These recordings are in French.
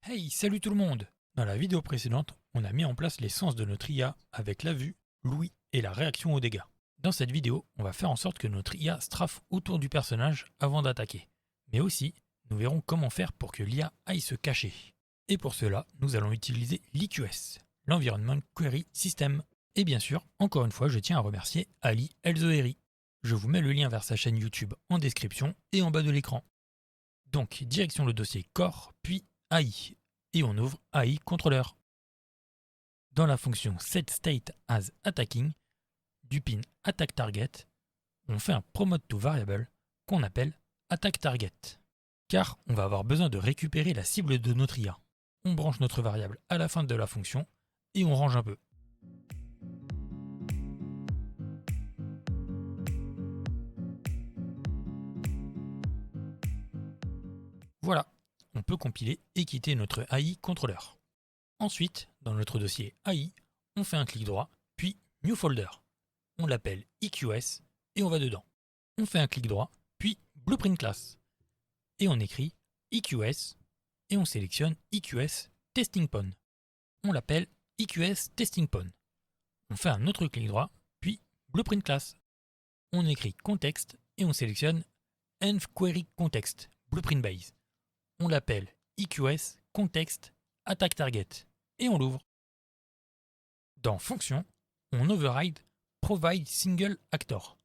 Hey, salut tout le monde! Dans la vidéo précédente, on a mis en place les sens de notre IA avec la vue, l'ouïe et la réaction aux dégâts. Dans cette vidéo, on va faire en sorte que notre IA strafe autour du personnage avant d'attaquer. Mais aussi, nous verrons comment faire pour que l'IA aille se cacher. Et pour cela, nous allons utiliser l'EQS, l'Environment Query System. Et bien sûr, encore une fois, je tiens à remercier Ali Elzoheri. Je vous mets le lien vers sa chaîne YouTube en description et en bas de l'écran. Donc, direction le dossier Core, puis AI, et on ouvre AI Controller. Dans la fonction setStateAsAttacking du pin AttackTarget, on fait un promote to variable qu'on appelle AttackTarget, car on va avoir besoin de récupérer la cible de notre IA. On branche notre variable à la fin de la fonction et on range un peu. Voilà, on peut compiler et quitter notre AI Controller. Ensuite, dans notre dossier AI, on fait un clic droit, puis New Folder. On l'appelle EQS et on va dedans. On fait un clic droit, puis Blueprint Class. Et on écrit EQS et on sélectionne EQS Testing Pawn. On l'appelle EQS Testing Pawn. On fait un autre clic droit, puis Blueprint Class. On écrit Context et on sélectionne Env Query Context, Blueprint Base. On l'appelle EQS Context Attack Target et on l'ouvre. Dans Fonction, on override Provide Single Actor.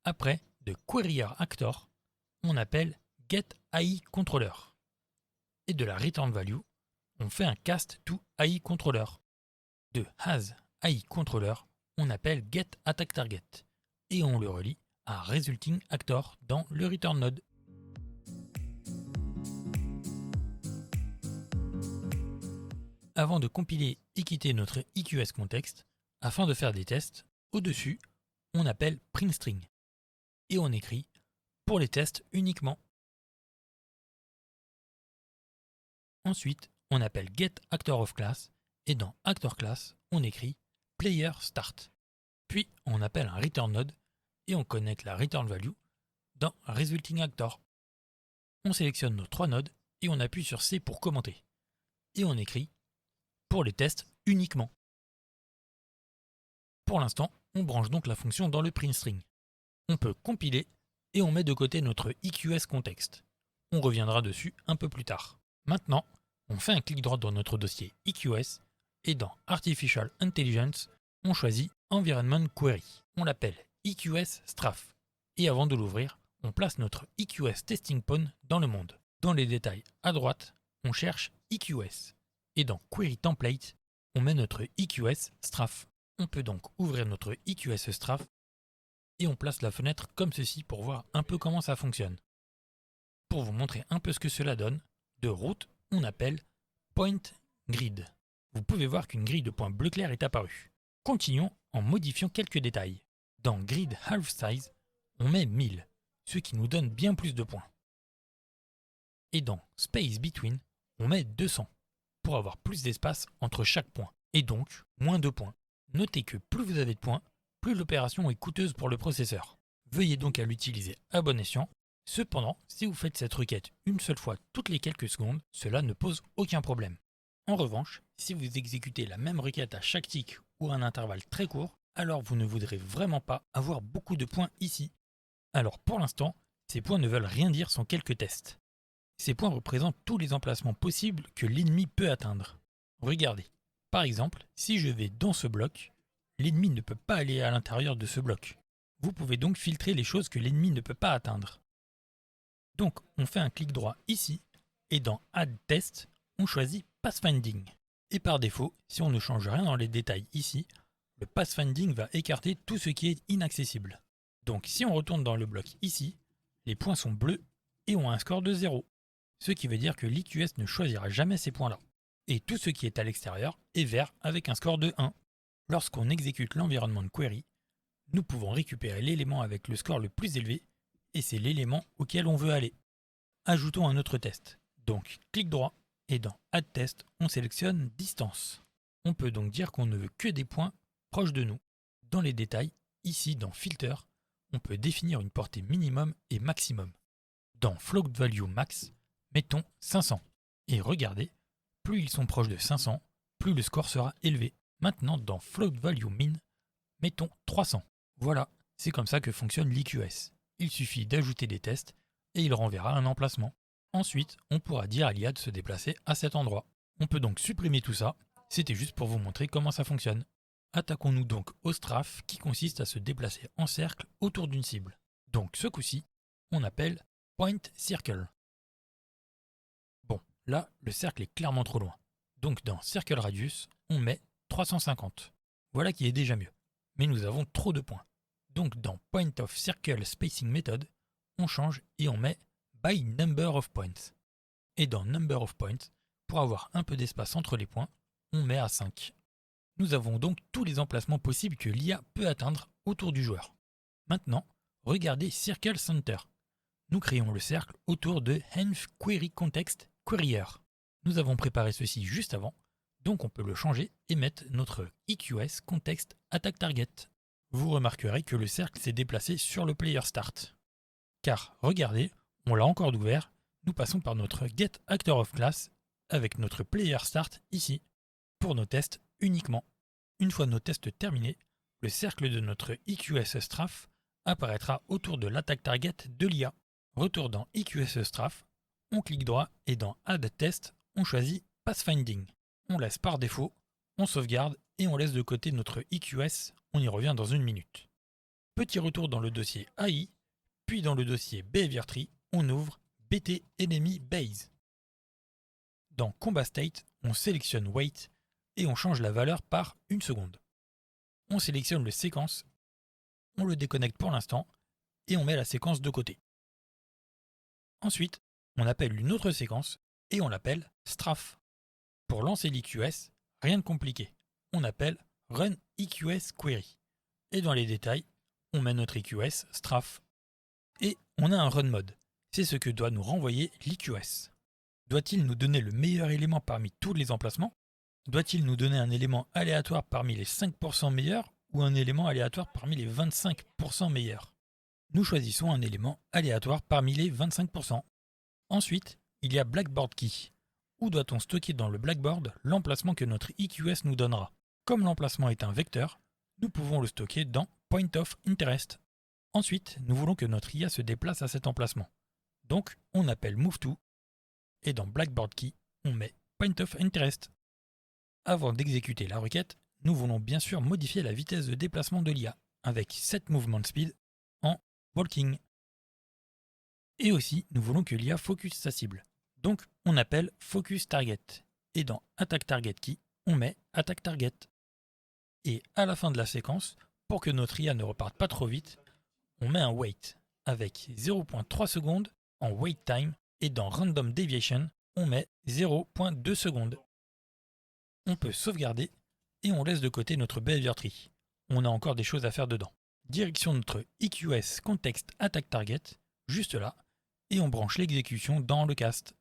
Après, de Querier Actor, on appelle getAIController. Et de la return value, on fait un cast to AI controller. De hasAIController, on appelle getAttackTarget. Et on le relie à resulting actor dans le return node. Avant de compiler et quitter notre EQS context, afin de faire des tests, au-dessus, on appelle printString. Et on écrit pour les tests uniquement. Ensuite, on appelle getActorOfClass et dans ActorClass, on écrit playerStart. Puis, on appelle un return node et on connecte la return value dans resultingActor. On sélectionne nos trois nodes et on appuie sur C pour commenter. Et on écrit pour les tests uniquement. Pour l'instant, on branche donc la fonction dans le printString. On peut compiler et on met de côté notre EQS context. On reviendra dessus un peu plus tard. Maintenant, on fait un clic droit dans notre dossier EQS et dans Artificial Intelligence, on choisit Environment Query. On l'appelle EQS Strafe. Et avant de l'ouvrir, on place notre EQS Testing Pawn dans le monde. Dans les détails à droite, on cherche EQS. Et dans Query Template, on met notre EQS Strafe. On peut donc ouvrir notre EQS Strafe et on place la fenêtre comme ceci pour voir un peu comment ça fonctionne. Pour vous montrer un peu ce que cela donne, de route, on appelle Point Grid. Vous pouvez voir qu'une grille de points bleu clair est apparue. Continuons en modifiant quelques détails. Dans Grid Half Size, on met 1000, ce qui nous donne bien plus de points. Et dans Space Between, on met 200, pour avoir plus d'espace entre chaque point, et donc moins de points. Notez que plus vous avez de points, plus l'opération est coûteuse pour le processeur. Veuillez donc à l'utiliser à bon escient. Cependant, si vous faites cette requête une seule fois toutes les quelques secondes, cela ne pose aucun problème. En revanche, si vous exécutez la même requête à chaque tick ou à un intervalle très court, alors vous ne voudrez vraiment pas avoir beaucoup de points ici. Alors pour l'instant, ces points ne veulent rien dire sans quelques tests. Ces points représentent tous les emplacements possibles que l'ennemi peut atteindre. Regardez, par exemple, si je vais dans ce bloc, l'ennemi ne peut pas aller à l'intérieur de ce bloc. Vous pouvez donc filtrer les choses que l'ennemi ne peut pas atteindre. Donc on fait un clic droit ici, et dans Add Test, on choisit Pathfinding. Et par défaut, si on ne change rien dans les détails ici, le Pathfinding va écarter tout ce qui est inaccessible. Donc si on retourne dans le bloc ici, les points sont bleus et ont un score de 0. Ce qui veut dire que l'EQS ne choisira jamais ces points-là. Et tout ce qui est à l'extérieur est vert avec un score de 1. Lorsqu'on exécute l'environnement query, nous pouvons récupérer l'élément avec le score le plus élevé et c'est l'élément auquel on veut aller. Ajoutons un autre test. Donc clic droit et dans Add Test, on sélectionne Distance. On peut donc dire qu'on ne veut que des points proches de nous. Dans les détails, ici dans Filter, on peut définir une portée minimum et maximum. Dans Float Value Max, mettons 500. Et regardez, plus ils sont proches de 500, plus le score sera élevé. Maintenant, dans Float Value Min, mettons 300. Voilà, c'est comme ça que fonctionne l'EQS. Il suffit d'ajouter des tests et il renverra un emplacement. Ensuite, on pourra dire à l'IA de se déplacer à cet endroit. On peut donc supprimer tout ça, c'était juste pour vous montrer comment ça fonctionne. Attaquons-nous donc au strafe qui consiste à se déplacer en cercle autour d'une cible. Donc ce coup-ci, on appelle Point Circle. Bon, là, le cercle est clairement trop loin. Donc dans Circle Radius, on met 350. Voilà qui est déjà mieux. Mais nous avons trop de points. Donc dans Point of Circle Spacing Method, on change et on met By Number of Points. Et dans Number of Points, pour avoir un peu d'espace entre les points, on met à 5. Nous avons donc tous les emplacements possibles que l'IA peut atteindre autour du joueur. Maintenant, regardez Circle Center. Nous créons le cercle autour de Env Query Context Querier. Nous avons préparé ceci juste avant, donc on peut le changer et mettre notre EQS Context Attack Target. Vous remarquerez que le cercle s'est déplacé sur le player start. Car, regardez, on l'a encore ouvert, nous passons par notre Get Actor of Class avec notre player start ici, pour nos tests uniquement. Une fois nos tests terminés, le cercle de notre EQS Strafe apparaîtra autour de l'attaque target de l'IA. Retour dans EQS Strafe, on clique droit et dans Add Test, on choisit Pathfinding. On laisse par défaut, on sauvegarde et on laisse de côté notre EQS, on y revient dans une minute. Petit retour dans le dossier AI, puis dans le dossier Behavior Tree, on ouvre BT Enemy Base. Dans Combat State, on sélectionne Wait et on change la valeur par 1 seconde. On sélectionne le séquence, on le déconnecte pour l'instant et on met la séquence de côté. Ensuite, on appelle une autre séquence et on l'appelle Strafe. Pour lancer l'EQS, rien de compliqué. On appelle Run EQS Query. Et dans les détails, on met notre EQS Strafe. Et on a un Run Mode. C'est ce que doit nous renvoyer l'EQS. Doit-il nous donner le meilleur élément parmi tous les emplacements? Doit-il nous donner un élément aléatoire parmi les 5% meilleurs ou un élément aléatoire parmi les 25% meilleurs? Nous choisissons un élément aléatoire parmi les 25%. Ensuite, il y a Blackboard Key. Où doit-on stocker dans le Blackboard l'emplacement que notre EQS nous donnera? Comme l'emplacement est un vecteur, nous pouvons le stocker dans Point of Interest. Ensuite, nous voulons que notre IA se déplace à cet emplacement. Donc, on appelle MoveTo et dans Blackboard Key, on met Point of Interest. Avant d'exécuter la requête, nous voulons bien sûr modifier la vitesse de déplacement de l'IA avec Set Movement Speed en Walking. Et aussi, nous voulons que l'IA focus sa cible. Donc, on appelle Focus Target. Et dans Attack Target Key, on met Attack Target. Et à la fin de la séquence, pour que notre IA ne reparte pas trop vite, on met un Wait avec 0.3 secondes en Wait Time et dans Random Deviation, on met 0.2 secondes. On peut sauvegarder et on laisse de côté notre Behavior Tree. On a encore des choses à faire dedans. Direction notre EQS Context Attack Target, juste là, et on branche l'exécution dans le cast.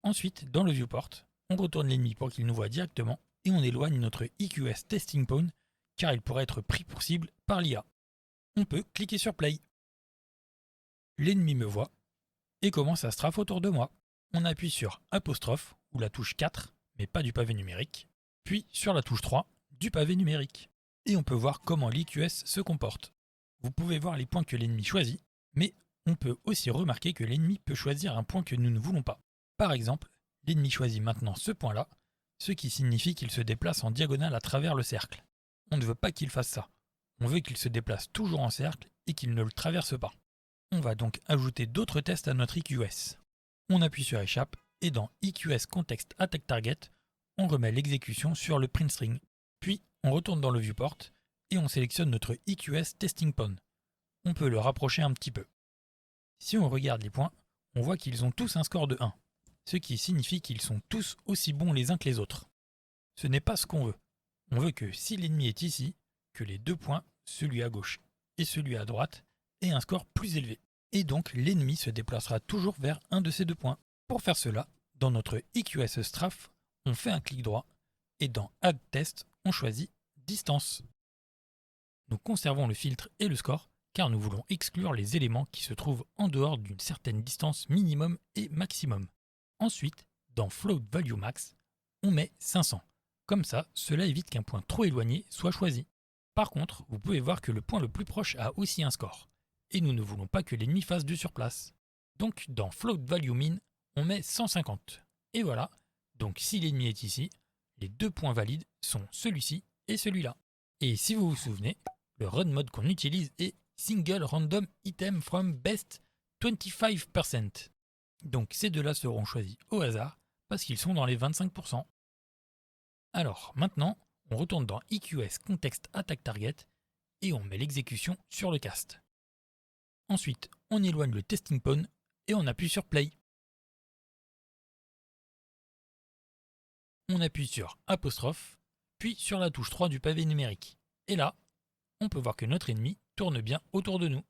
Ensuite, dans le viewport, on retourne l'ennemi pour qu'il nous voit directement et on éloigne notre EQS Testing Pawn car il pourrait être pris pour cible par l'IA. On peut cliquer sur Play. L'ennemi me voit et commence à strafe autour de moi. On appuie sur apostrophe ou la touche 4, mais pas du pavé numérique, puis sur la touche 3 du pavé numérique. Et on peut voir comment l'EQS se comporte. Vous pouvez voir les points que l'ennemi choisit, mais on peut aussi remarquer que l'ennemi peut choisir un point que nous ne voulons pas. Par exemple, l'ennemi choisit maintenant ce point-là, ce qui signifie qu'il se déplace en diagonale à travers le cercle. On ne veut pas qu'il fasse ça. On veut qu'il se déplace toujours en cercle et qu'il ne le traverse pas. On va donc ajouter d'autres tests à notre EQS. On appuie sur Échappe et dans EQS Context Attack Target, on remet l'exécution sur le print string. Puis, on retourne dans le viewport et on sélectionne notre EQS Testing Pawn. On peut le rapprocher un petit peu. Si on regarde les points, on voit qu'ils ont tous un score de 1, ce qui signifie qu'ils sont tous aussi bons les uns que les autres. Ce n'est pas ce qu'on veut. On veut que si l'ennemi est ici, que les deux points, celui à gauche et celui à droite, aient un score plus élevé. Et donc l'ennemi se déplacera toujours vers un de ces deux points. Pour faire cela, dans notre EQS Strafe, on fait un clic droit et dans Add Test, on choisit Distance. Nous conservons le filtre et le score car nous voulons exclure les éléments qui se trouvent en dehors d'une certaine distance minimum et maximum. Ensuite, dans float value max, on met 500. Comme ça, cela évite qu'un point trop éloigné soit choisi. Par contre, vous pouvez voir que le point le plus proche a aussi un score. Et nous ne voulons pas que l'ennemi fasse du surplace. Donc dans float value min, on met 150. Et voilà, donc si l'ennemi est ici, les deux points valides sont celui-ci et celui-là. Et si vous vous souvenez, le run mode qu'on utilise est single random item from best 25%. Donc ces deux-là seront choisis au hasard parce qu'ils sont dans les 25%. Alors maintenant, on retourne dans EQS Context Attack Target et on met l'exécution sur le cast. Ensuite, on éloigne le testing pawn et on appuie sur play. On appuie sur apostrophe, puis sur la touche 3 du pavé numérique. Et là, on peut voir que notre ennemi tourne bien autour de nous.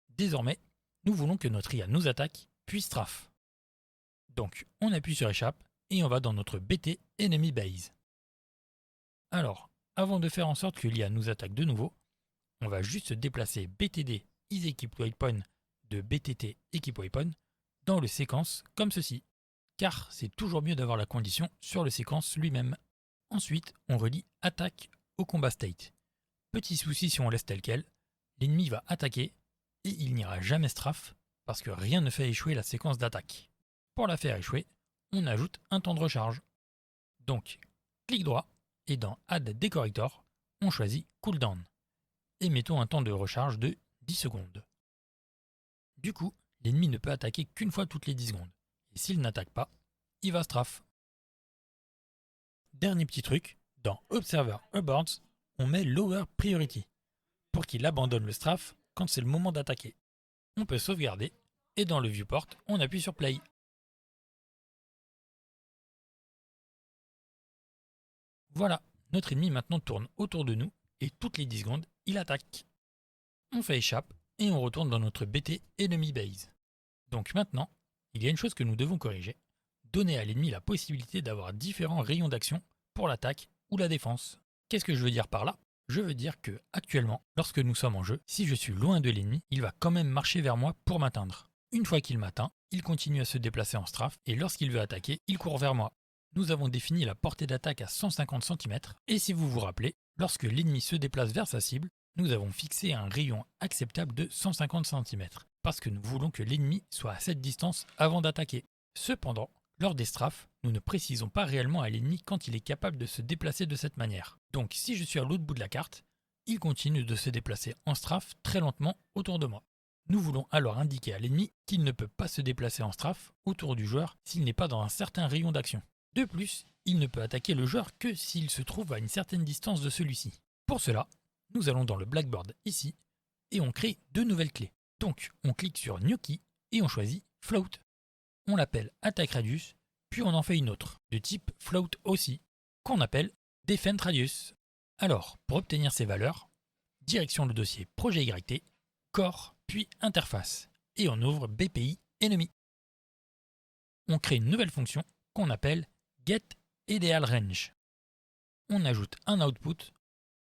Désormais, nous voulons que notre IA nous attaque, puis strafe. Donc, on appuie sur échappe et on va dans notre BT Enemy Base. Alors, avant de faire en sorte que l'IA nous attaque de nouveau, on va juste déplacer BTD isEquip Waypoint de BTT Equip Waypoint dans le séquence comme ceci, car c'est toujours mieux d'avoir la condition sur le séquence lui-même. Ensuite, on relie attaque au combat state. Petit souci si on laisse tel quel, l'ennemi va attaquer et il n'ira jamais strafe parce que rien ne fait échouer la séquence d'attaque. Pour la faire échouer, on ajoute un temps de recharge. Donc, clic droit et dans Add Decorrector, on choisit Cooldown et mettons un temps de recharge de 10 secondes. Du coup, l'ennemi ne peut attaquer qu'une fois toutes les 10 secondes. Et s'il n'attaque pas, il va strafe. Dernier petit truc, dans Observer Abords, on met Lower Priority pour qu'il abandonne le strafe quand c'est le moment d'attaquer. On peut sauvegarder et dans le viewport, on appuie sur Play. Voilà, notre ennemi maintenant tourne autour de nous et toutes les 10 secondes, il attaque. On fait échappe et on retourne dans notre BT Enemy Base. Donc maintenant, il y a une chose que nous devons corriger, donner à l'ennemi la possibilité d'avoir différents rayons d'action pour l'attaque ou la défense. Qu'est-ce que je veux dire par là? Je veux dire que, actuellement, lorsque nous sommes en jeu, si je suis loin de l'ennemi, il va quand même marcher vers moi pour m'atteindre. Une fois qu'il m'atteint, il continue à se déplacer en strafe et lorsqu'il veut attaquer, il court vers moi. Nous avons défini la portée d'attaque à 150 cm et si vous vous rappelez, lorsque l'ennemi se déplace vers sa cible, nous avons fixé un rayon acceptable de 150 cm parce que nous voulons que l'ennemi soit à cette distance avant d'attaquer. Cependant, lors des strafes, nous ne précisons pas réellement à l'ennemi quand il est capable de se déplacer de cette manière. Donc si je suis à l'autre bout de la carte, il continue de se déplacer en strafe très lentement autour de moi. Nous voulons alors indiquer à l'ennemi qu'il ne peut pas se déplacer en strafe autour du joueur s'il n'est pas dans un certain rayon d'action. De plus, il ne peut attaquer le joueur que s'il se trouve à une certaine distance de celui-ci. Pour cela, nous allons dans le Blackboard ici et on crée deux nouvelles clés. Donc on clique sur New Key et on choisit Float. On l'appelle Attack Radius, puis on en fait une autre, de type Float aussi, qu'on appelle Defend Radius. Alors, pour obtenir ces valeurs, direction le dossier Projet YT, Core, puis Interface, et on ouvre BPI Enemy. On crée une nouvelle fonction qu'on appelle Get Ideal Range. On ajoute un output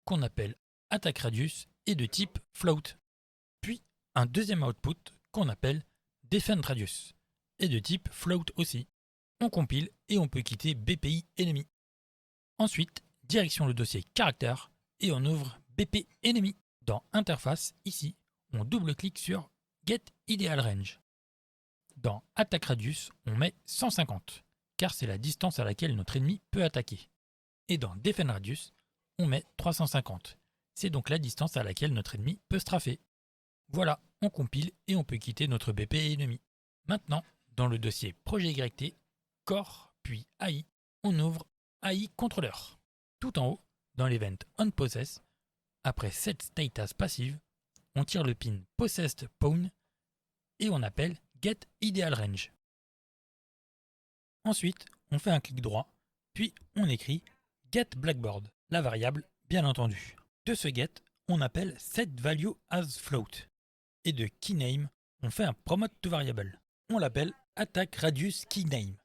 qu'on appelle Attack Radius et de type Float, puis un deuxième output qu'on appelle Defend Radius et de type Float aussi. On compile et on peut quitter BPI Enemy. Ensuite, direction le dossier Character et on ouvre BP Enemy. Dans Interface, ici, on double-clique sur Get Ideal Range. Dans Attack Radius, on met 150, car c'est la distance à laquelle notre ennemi peut attaquer. Et dans Defend Radius, on met 350. C'est donc la distance à laquelle notre ennemi peut strafer. Voilà, on compile et on peut quitter notre BP Enemy. Maintenant, dans le dossier Projet YT, Core, puis AI, on ouvre AI Controller. Tout en haut, dans l'event OnPossess, après set state as passive, on tire le pin Possessed Pawn et on appelle Get Ideal Range. Ensuite, on fait un clic droit, puis on écrit Get Blackboard, la variable bien entendu. De ce get, on appelle setValue as float. Et de keyname, on fait un promote to variable. On l'appelle Attack Radius Keyname.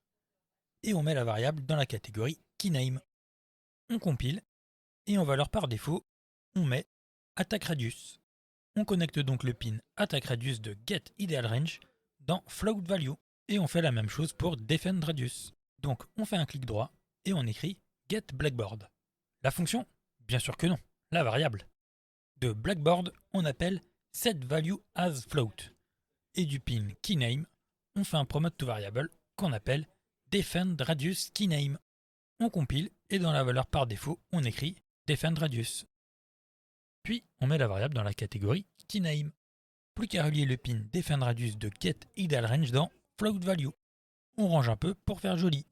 Et on met la variable dans la catégorie keyname. On compile, et en valeur par défaut, on met Attack Radius. On connecte donc le pin Attack Radius de Get Ideal Range dans Float Value. Et on fait la même chose pour Defend Radius. Donc on fait un clic droit et on écrit getBlackboard. La fonction? Bien sûr que non, la variable. De Blackboard, on appelle setValueAsFloat. Et du pin KeyName, on fait un promote2variable qu'on appelle defendRadiusKeyName. On compile et dans la valeur par défaut, on écrit defendRadius. Puis on met la variable dans la catégorie KeyName. Plus qu'à relier le pin defendRadius de getIdealRange dans floatValue. On range un peu pour faire joli.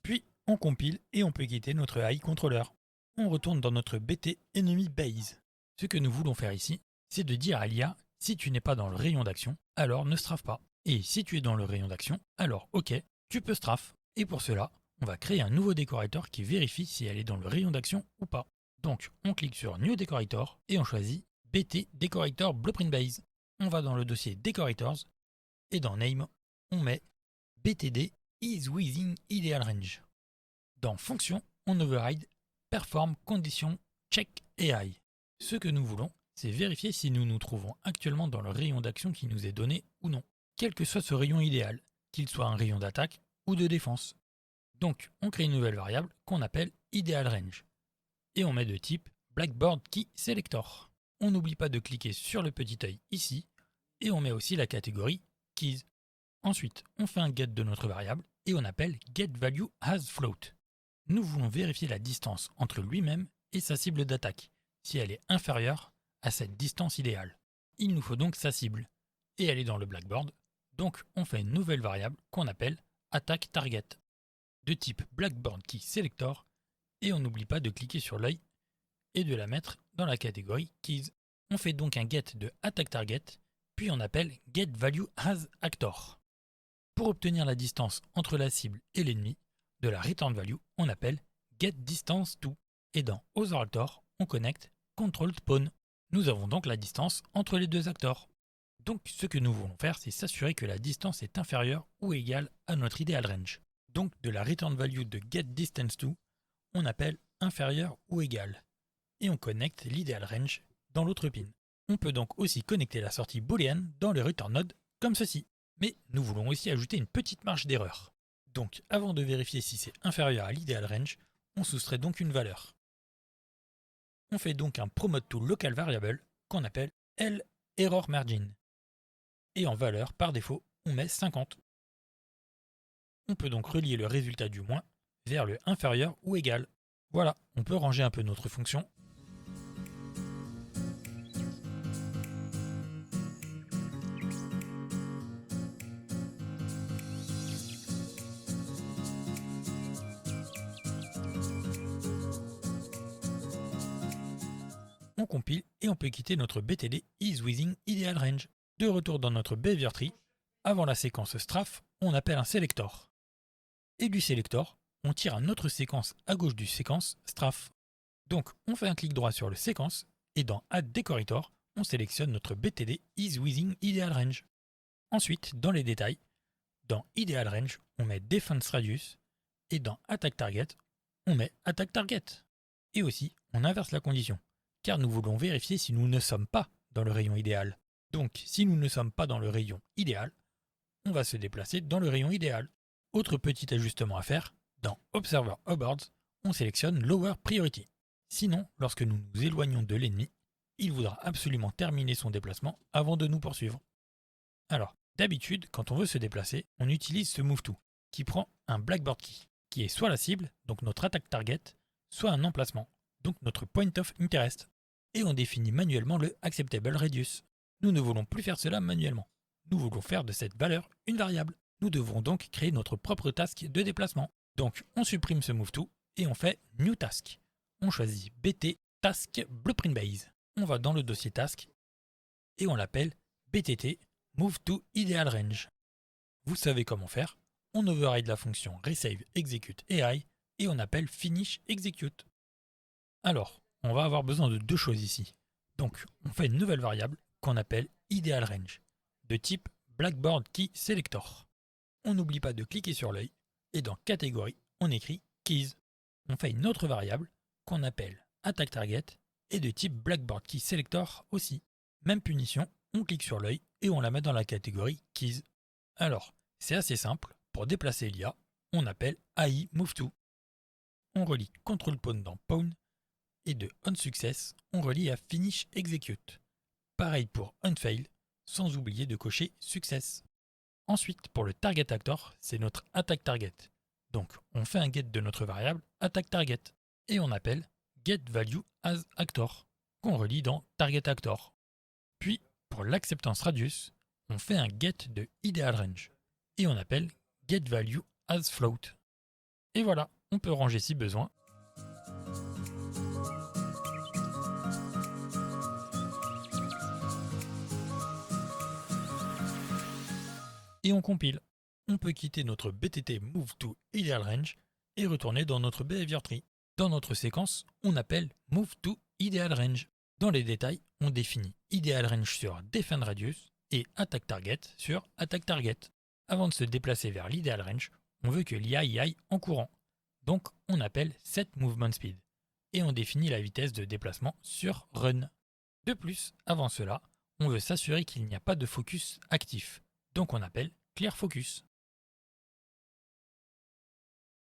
Puis on compile et on peut quitter notre AI controller. On retourne dans notre BT Enemy Base. Ce que nous voulons faire ici, c'est de dire à l'IA, si tu n'es pas dans le rayon d'action, alors ne strafe pas. Et si tu es dans le rayon d'action, alors ok, tu peux strafe. Et pour cela, on va créer un nouveau décorateur qui vérifie si elle est dans le rayon d'action ou pas. Donc on clique sur New Decorator et on choisit BT Decorator Blueprint Base. On va dans le dossier Decorators et dans Name, on met BTD is within ideal range. Dans Fonction, on override Perform Condition Check AI. Ce que nous voulons, c'est vérifier si nous nous trouvons actuellement dans le rayon d'action qui nous est donné ou non, quel que soit ce rayon idéal, qu'il soit un rayon d'attaque ou de défense. Donc, on crée une nouvelle variable qu'on appelle IdealRange. Et on met de type Blackboard Key Selector. On n'oublie pas de cliquer sur le petit œil ici, et on met aussi la catégorie Keys. Ensuite, on fait un get de notre variable, et on appelle getValueAsFloat. Nous voulons vérifier la distance entre lui-même et sa cible d'attaque, si elle est inférieure à cette distance idéale. Il nous faut donc sa cible, et elle est dans le Blackboard, donc on fait une nouvelle variable qu'on appelle attackTarget, de type Blackboard Key Selector, et on n'oublie pas de cliquer sur l'œil et de la mettre dans la catégorie Keys. On fait donc un get de attackTarget, puis on appelle getValueAsActor. Pour obtenir la distance entre la cible et l'ennemi, de la return value, on appelle getDistanceTo. Et dans OtherActor, on connecte controlSpawn. Nous avons donc la distance entre les deux acteurs. Donc ce que nous voulons faire, c'est s'assurer que la distance est inférieure ou égale à notre ideal range. Donc de la return value de getDistanceTo, on appelle inférieur ou égal. Et on connecte l'ideal range dans l'autre pin. On peut donc aussi connecter la sortie boolean dans le return node comme ceci. Mais nous voulons aussi ajouter une petite marge d'erreur. Donc avant de vérifier si c'est inférieur à l'ideal range, on soustrait donc une valeur. On fait donc un promote2local variable qu'on appelle LErrorMargin. Et en valeur, par défaut, on met 50. On peut donc relier le résultat du moins vers le inférieur ou égal. Voilà, on peut ranger un peu notre fonction. On compile et on peut quitter notre BTD is within ideal range. De retour dans notre behavior tree, avant la séquence strafe, on appelle un selector. Et du selector, on tire une autre séquence à gauche du séquence strafe. Donc on fait un clic droit sur le séquence et dans Add Decorator, on sélectionne notre BTD is within ideal range. Ensuite, dans les détails, dans ideal range, on met defense radius et dans attack target, on met attack target. Et aussi, on inverse la condition, car nous voulons vérifier si nous ne sommes pas dans le rayon idéal. Donc, si nous ne sommes pas dans le rayon idéal, on va se déplacer dans le rayon idéal. Autre petit ajustement à faire, dans Observer Awards, on sélectionne Lower Priority. Sinon, lorsque nous nous éloignons de l'ennemi, il voudra absolument terminer son déplacement avant de nous poursuivre. Alors, d'habitude, quand on veut se déplacer, on utilise ce MoveTo, qui prend un Blackboard Key, qui est soit la cible, donc notre attaque target, soit un emplacement, donc notre point of interest. Et on définit manuellement le Acceptable Radius. Nous ne voulons plus faire cela manuellement. Nous voulons faire de cette valeur une variable. Nous devons donc créer notre propre task de déplacement. Donc on supprime ce MoveTo et on fait New Task. On choisit BT Task Blueprint Base. On va dans le dossier Task et on l'appelle BTT MoveTo Ideal Range. Vous savez comment faire. On override la fonction Resave Execute AI et on appelle Finish Execute. Alors, on va avoir besoin de deux choses ici. Donc on fait une nouvelle variable qu'on appelle idealRange, de type Blackboard Key Selector. On n'oublie pas de cliquer sur l'œil, et dans catégorie, on écrit Keys. On fait une autre variable qu'on appelle AttackTarget, et de type Blackboard Key Selector aussi. Même punition, on clique sur l'œil et on la met dans la catégorie Keys. Alors, c'est assez simple, pour déplacer l'IA, on appelle AI MoveTo. On relie Control Pawn dans Pawn, et de OnSuccess, on relie à Finish Execute. Pareil pour OnFail, sans oublier de cocher Success. Ensuite, pour le Target Actor, c'est notre AttackTarget. Donc, on fait un get de notre variable AttackTarget, et on appelle GetValueAsActor, qu'on relie dans TargetActor. Puis, pour l'Acceptance Radius, on fait un get de idealRange, et on appelle GetValueAsFloat. Et voilà, on peut ranger si besoin. Et on compile. On peut quitter notre BTT Move to idealRange et retourner dans notre Behavior Tree. Dans notre séquence, on appelle Move to idealRange. Dans les détails, on définit idealRange sur DefendRadius et AttackTarget sur AttackTarget. Avant de se déplacer vers l'IdealRange, on veut que l'IA y aille en courant. Donc on appelle setMovementSpeed et on définit la vitesse de déplacement sur Run. De plus, avant cela, on veut s'assurer qu'il n'y a pas de focus actif. Donc on appelle clearFocus.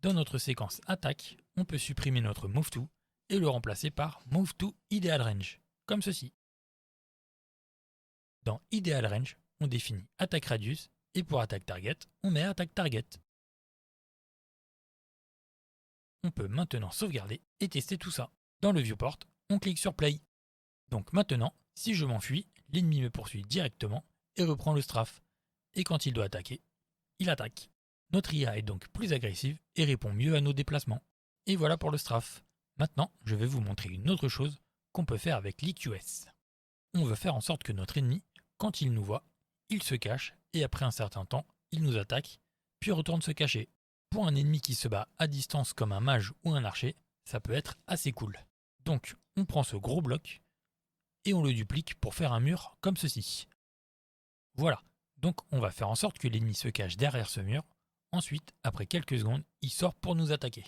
Dans notre séquence attaque, on peut supprimer notre MoveTo et le remplacer par MoveTo idealRange, comme ceci. Dans idealRange, on définit AttackRadius et pour AttackTarget, on met AttackTarget. On peut maintenant sauvegarder et tester tout ça. Dans le viewport, on clique sur Play. Donc maintenant, si je m'enfuis, l'ennemi me poursuit directement et reprend le strafe. Et quand il doit attaquer, il attaque. Notre IA est donc plus agressive et répond mieux à nos déplacements. Et voilà pour le strafe. Maintenant, je vais vous montrer une autre chose qu'on peut faire avec l'EQS. On veut faire en sorte que notre ennemi, quand il nous voit, il se cache et après un certain temps, il nous attaque, puis retourne se cacher. Pour un ennemi qui se bat à distance comme un mage ou un archer, ça peut être assez cool. Donc, on prend ce gros bloc et on le duplique pour faire un mur comme ceci. Voilà. Donc on va faire en sorte que l'ennemi se cache derrière ce mur. Ensuite, après quelques secondes, il sort pour nous attaquer.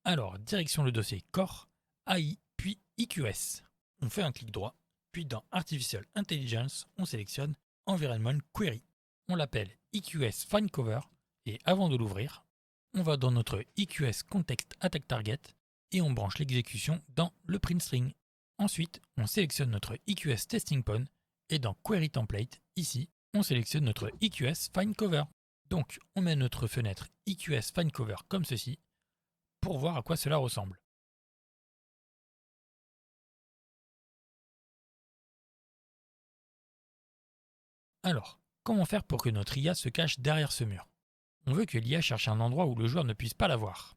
Alors, direction le dossier Core, AI, puis EQS. On fait un clic droit, puis dans Artificial Intelligence, on sélectionne Environment Query. On l'appelle EQS FindCover, et avant de l'ouvrir, on va dans notre EQS Context Attack Target, et on branche l'exécution dans le print string. Ensuite, on sélectionne notre EQS Testing Pawn, et dans Query Template, ici, on sélectionne notre EQS FindCover. Donc, on met notre fenêtre EQS FindCover comme ceci pour voir à quoi cela ressemble. Alors, comment faire pour que notre IA se cache derrière ce mur? On veut que l'IA cherche un endroit où le joueur ne puisse pas la voir.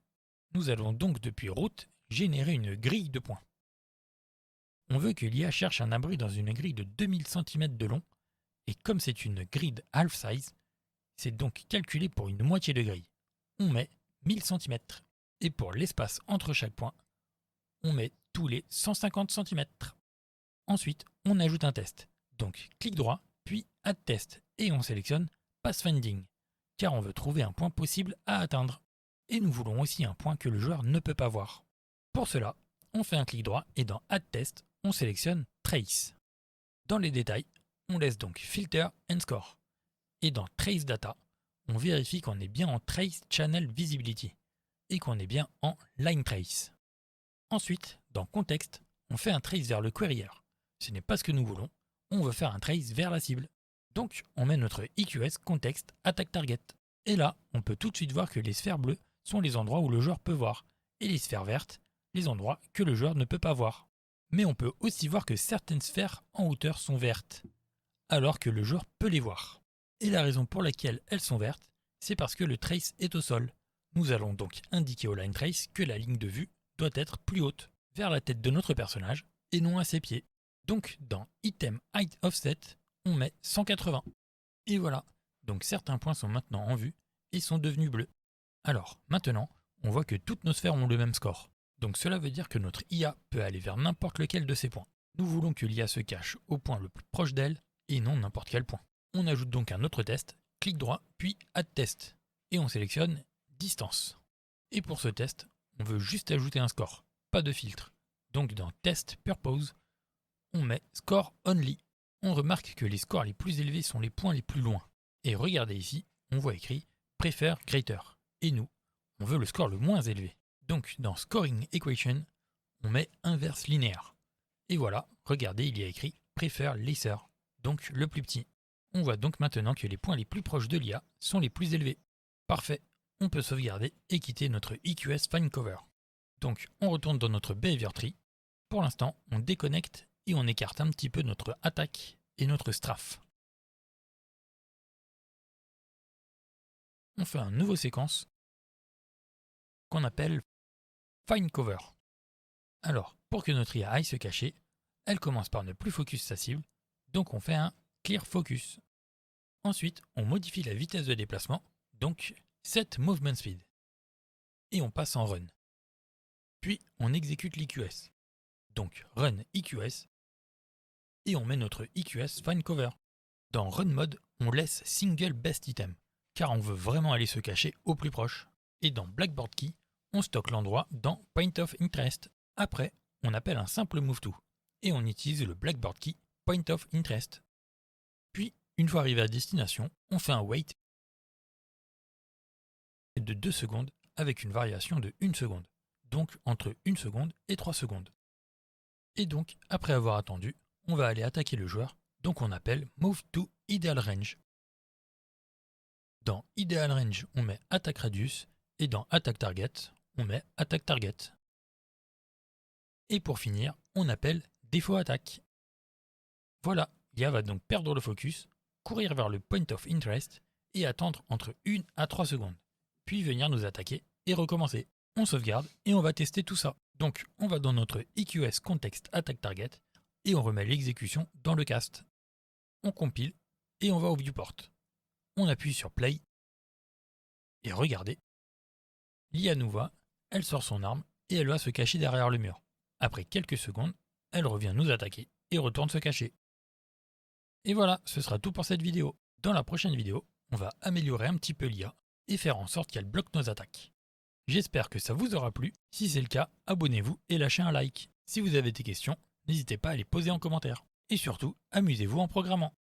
Nous allons donc depuis Route générer une grille de points. On veut que l'IA cherche un abri dans une grille de 2000 cm de long, et comme c'est une grid half size, c'est donc calculé pour une moitié de grille. On met 1000 cm. Et pour l'espace entre chaque point, on met tous les 150 cm. Ensuite, on ajoute un test. Donc, clic droit, puis Add Test, et on sélectionne Pathfinding, car on veut trouver un point possible à atteindre. Et nous voulons aussi un point que le joueur ne peut pas voir. Pour cela, on fait un clic droit et dans Add Test, on sélectionne Trace. Dans les détails, on laisse donc Filter and Score. Et dans Trace Data, on vérifie qu'on est bien en Trace Channel Visibility et qu'on est bien en Line Trace. Ensuite, dans Context, on fait un trace vers le querier. Ce n'est pas ce que nous voulons, on veut faire un trace vers la cible. Donc, on met notre EQS Context Attack Target. Et là, on peut tout de suite voir que les sphères bleues sont les endroits où le joueur peut voir, et les sphères vertes, les endroits que le joueur ne peut pas voir. Mais on peut aussi voir que certaines sphères en hauteur sont vertes, alors que le joueur peut les voir. Et la raison pour laquelle elles sont vertes, c'est parce que le trace est au sol. Nous allons donc indiquer au line trace que la ligne de vue doit être plus haute, vers la tête de notre personnage, et non à ses pieds. Donc dans Item Height Offset, on met 180. Et voilà, donc certains points sont maintenant en vue et sont devenus bleus. Alors maintenant, on voit que toutes nos sphères ont le même score. Donc cela veut dire que notre IA peut aller vers n'importe lequel de ces points. Nous voulons que l'IA se cache au point le plus proche d'elle et non n'importe quel point. On ajoute donc un autre test, clic droit, puis Add Test, et on sélectionne Distance. Et pour ce test, on veut juste ajouter un score, pas de filtre. Donc dans Test Purpose, on met Score Only. On remarque que les scores les plus élevés sont les points les plus loin. Et regardez ici, on voit écrit Prefer Greater. Et nous, on veut le score le moins élevé. Donc dans Scoring Equation, on met inverse linéaire. Et voilà, regardez, il y a écrit Prefer Lesser, donc le plus petit. On voit donc maintenant que les points les plus proches de l'IA sont les plus élevés. Parfait, on peut sauvegarder et quitter notre EQS Fine Cover. Donc on retourne dans notre Behavior Tree. Pour l'instant, on déconnecte et on écarte un petit peu notre attaque et notre strafe. On fait un nouveau séquence qu'on appelle Fine Cover. Alors, pour que notre IA aille se cacher, elle commence par ne plus focus sa cible, donc on fait un Clear Focus. Ensuite, on modifie la vitesse de déplacement, donc Set Movement Speed. Et on passe en Run. Puis, on exécute l'EQS. Donc, Run EQS. Et on met notre EQS Fine Cover. Dans Run Mode, on laisse Single Best Item, car on veut vraiment aller se cacher au plus proche. Et dans Blackboard Key, on stocke l'endroit dans Point of Interest. Après, on appelle un simple Move To, et on utilise le Blackboard Key Point of Interest. Puis, une fois arrivé à destination, on fait un Wait de 2 secondes avec une variation de 1 seconde, donc entre 1 seconde et 3 secondes. Et donc, après avoir attendu, on va aller attaquer le joueur, donc on appelle Move to Ideal Range. Dans Ideal Range, on met Attack Radius, et dans Attack Target, on met Attack Target. Et pour finir, on appelle Défaut Attaque. Voilà, l'IA va donc perdre le focus, courir vers le Point of Interest, et attendre entre 1 à 3 secondes, puis venir nous attaquer et recommencer. On sauvegarde et on va tester tout ça. Donc on va dans notre EQS Context Attack Target et on remet l'exécution dans le cast. On compile et on va au viewport. On appuie sur Play et regardez. L'IA nous voit, elle sort son arme et elle va se cacher derrière le mur. Après quelques secondes, elle revient nous attaquer et retourne se cacher. Et voilà, ce sera tout pour cette vidéo. Dans la prochaine vidéo, on va améliorer un petit peu l'IA et faire en sorte qu'elle bloque nos attaques. J'espère que ça vous aura plu. Si c'est le cas, abonnez-vous et lâchez un like. Si vous avez des questions, n'hésitez pas à les poser en commentaire. Et surtout, amusez-vous en programmant.